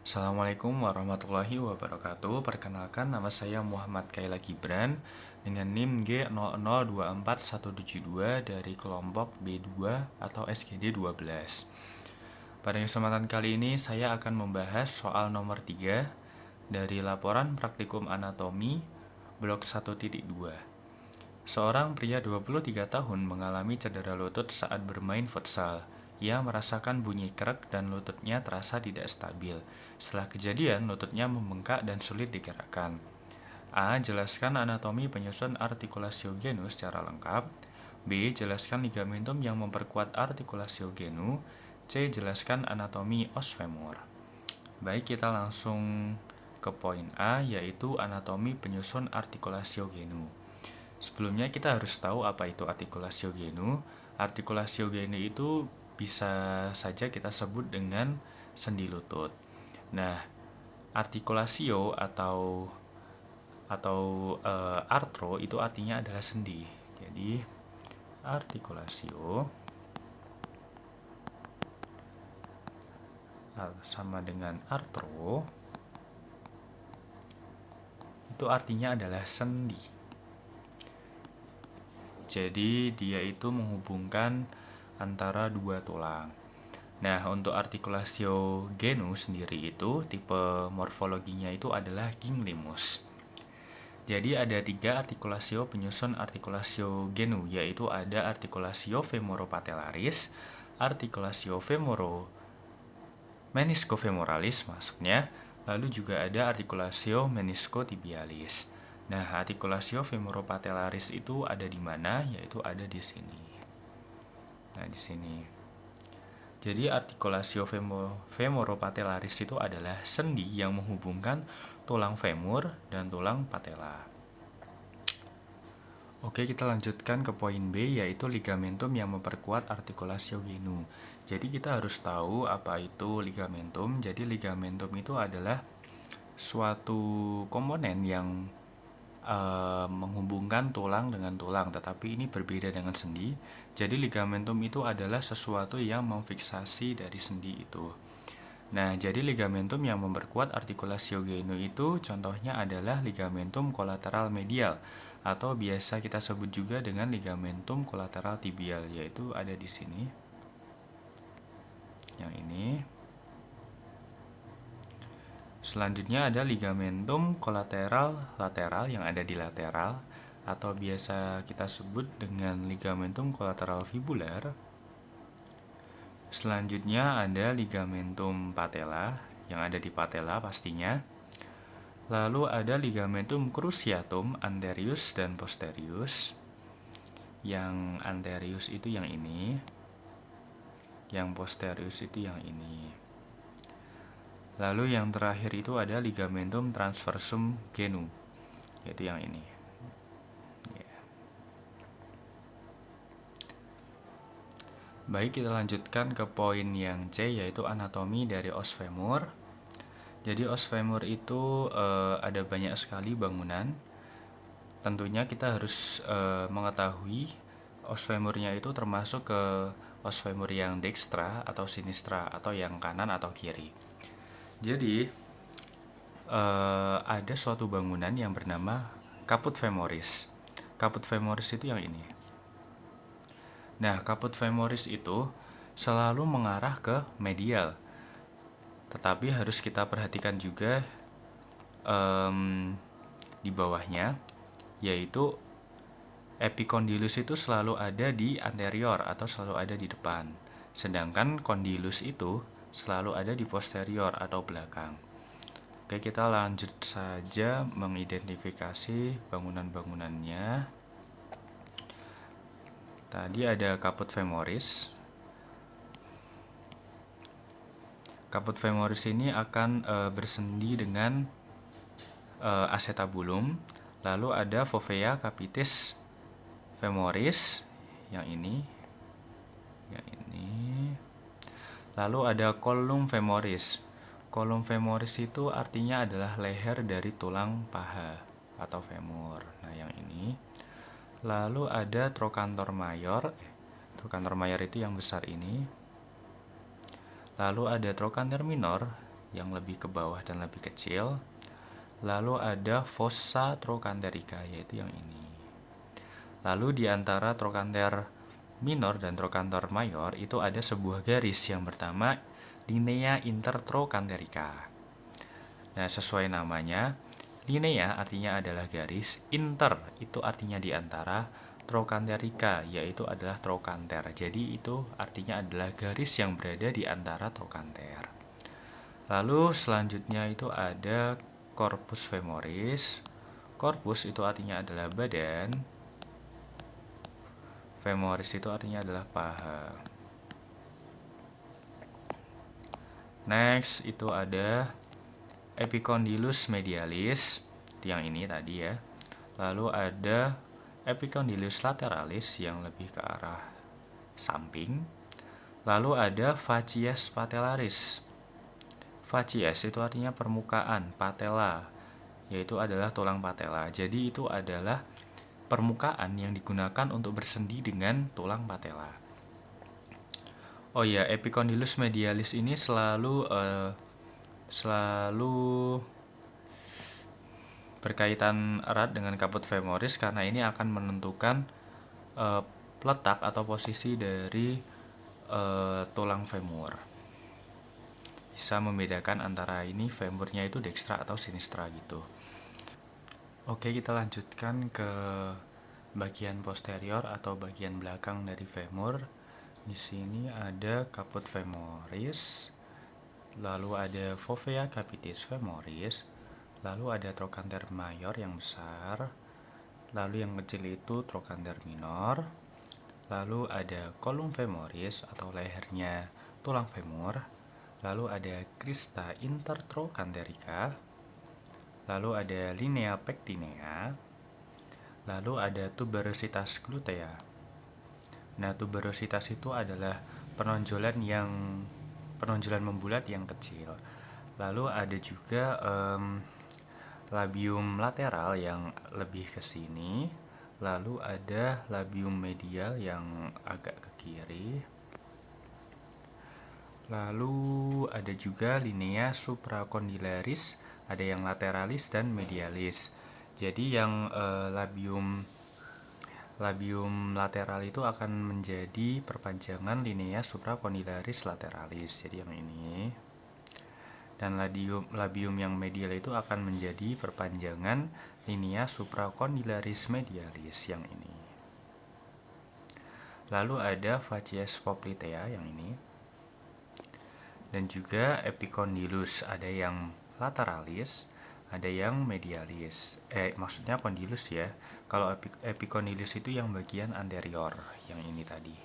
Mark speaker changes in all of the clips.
Speaker 1: Assalamualaikum warahmatullahi wabarakatuh. Perkenalkan, nama saya Muhammad Kaila Gibran dengan NIM G00247172 dari kelompok B2 atau SGD 12. Pada kesempatan kali ini saya akan membahas soal nomor 3 dari laporan praktikum anatomi blok 1.2. Seorang pria 23 tahun mengalami cedera lutut saat bermain futsal. Ia merasakan bunyi krek dan lututnya terasa tidak stabil. Setelah kejadian, lututnya membengkak dan sulit digerakkan. A. Jelaskan anatomi penyusun artikulasiogenus secara lengkap. B. Jelaskan ligamentum yang memperkuat artikulasiogenu. C. Jelaskan anatomi os femur. Baik, kita langsung ke poin A, yaitu anatomi penyusun artikulasiogenu. Sebelumnya kita harus tahu apa itu artikulasiogenu. Artikulasiogenu itu bisa saja kita sebut dengan sendi lutut. Nah, artikulasio atau artro itu artinya adalah sendi. Jadi artikulasio sama dengan artro itu artinya adalah sendi. Jadi dia itu menghubungkan antara dua tulang. Nah, untuk artikulasiogenus sendiri itu tipe morfologinya itu adalah ginglimus. Jadi ada 3 artikulasio penyusun artikulasiogenu, yaitu ada artikulasio femoropatellaris, artikulasio meniskofemoralis maksudnya, lalu juga ada artikulasio meniskotibialis. Nah, artikulasio femoropatellaris itu ada di mana? Yaitu ada di sini. Nah, di sini. Jadi artikulasio femoropatellaris itu adalah sendi yang menghubungkan tulang femur dan tulang patella. Oke, kita lanjutkan ke poin B, yaitu ligamentum yang memperkuat artikulasiogenu. Jadi kita harus tahu apa itu ligamentum. Jadi ligamentum itu adalah suatu komponen yang menghubungkan tulang dengan tulang, tetapi ini berbeda dengan sendi. Jadi ligamentum itu adalah sesuatu yang memfiksasi dari sendi itu. Nah, jadi ligamentum yang memperkuat artikulasiogenu itu contohnya adalah ligamentum kolateral medial atau biasa kita sebut juga dengan ligamentum kolateral tibial, yaitu ada di sini. Yang ini. Selanjutnya ada ligamentum kolateral lateral yang ada di lateral atau biasa kita sebut dengan ligamentum kolateral fibular. Selanjutnya ada ligamentum patella yang ada di patella pastinya. Lalu ada ligamentum cruciatum anterius dan posterius. Yang anterius itu yang ini. Yang posterius itu yang ini. Lalu yang terakhir itu ada ligamentum transversum genu, yaitu yang ini. Baik, kita lanjutkan ke poin yang C, yaitu anatomi dari os femur. Jadi os femur itu ada banyak sekali bangunan. Tentunya kita harus mengetahui os femurnya itu termasuk ke os femur yang dextra atau sinistra atau yang kanan atau kiri. Jadi ada suatu bangunan yang bernama caput femoris. Caput femoris itu yang ini. Nah, caput femoris itu selalu mengarah ke medial. Tetapi harus kita perhatikan juga di bawahnya, yaitu epicondylus itu selalu ada di anterior atau selalu ada di depan. Sedangkan condylus itu selalu ada di posterior atau belakang. Oke, kita lanjut saja mengidentifikasi bangunan-bangunannya. Tadi ada caput femoris. Caput femoris ini akan bersendi dengan acetabulum. Lalu ada fovea capitis femoris yang ini. Lalu ada collum femoris. Collum femoris itu artinya adalah leher dari tulang paha atau femur. Nah, yang ini. Lalu ada trochanter mayor. Trochanter mayor itu yang besar ini. Lalu ada trochanter minor yang lebih ke bawah dan lebih kecil. Lalu ada fossa trochanterica, yaitu yang ini. Lalu di antara trochanter minor dan trochanter mayor itu ada sebuah garis yang bernama linea intertrochanterica. Nah, sesuai namanya, linea artinya adalah garis, inter itu artinya di antara, trochanterica yaitu adalah trochanter. Jadi itu artinya adalah garis yang berada di antara trochanter. Lalu selanjutnya itu ada corpus femoris. Corpus itu artinya adalah badan. Femoris itu artinya adalah paha. Next itu ada epicondylus medialis, yang ini tadi ya. Lalu ada epicondylus lateralis yang lebih ke arah samping. Lalu ada facies patellaris. Facies itu artinya permukaan, patella, yaitu adalah tulang patella. Jadi itu adalah permukaan yang digunakan untuk bersendi dengan tulang patella. Oh ya, epicondylus medialis ini selalu berkaitan erat dengan caput femoris karena ini akan menentukan letak atau posisi dari tulang femur. Bisa membedakan antara ini femurnya itu dextra atau sinistra gitu. Oke, kita lanjutkan ke bagian posterior atau bagian belakang dari femur. Di sini ada caput femoris, lalu ada fovea capitis femoris, lalu ada trochanter mayor yang besar, lalu yang kecil itu trochanter minor, lalu ada column femoris atau lehernya tulang femur, lalu ada crista intertrochanterica, lalu ada linea pectinea, lalu ada tuberositas glutea. Nah, tuberositas itu adalah penonjolan membulat yang kecil. Lalu ada juga labium lateral yang lebih ke sini. Lalu ada labium medial yang agak ke kiri. Lalu ada juga linea supracondylaris, ada yang lateralis dan medialis. Jadi yang labium lateral itu akan menjadi perpanjangan linea supracondylaris lateralis. Jadi yang ini. Dan labium yang medial itu akan menjadi perpanjangan linea supracondylaris medialis yang ini. Lalu ada facies poplitea yang ini. Dan juga epicondylus, ada yang lateralis, ada yang medialis. Maksudnya condylus ya. Kalau epicondylus itu yang bagian anterior, yang ini tadi.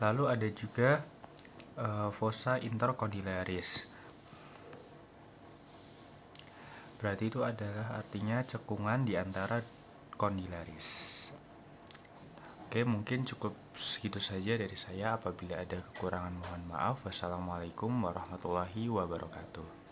Speaker 1: Lalu ada juga fossa intercondylaris. Berarti itu adalah artinya cekungan di antara condylaris. Oke, mungkin cukup segitu saja dari saya. Apabila ada kekurangan mohon maaf. Wassalamualaikum warahmatullahi wabarakatuh.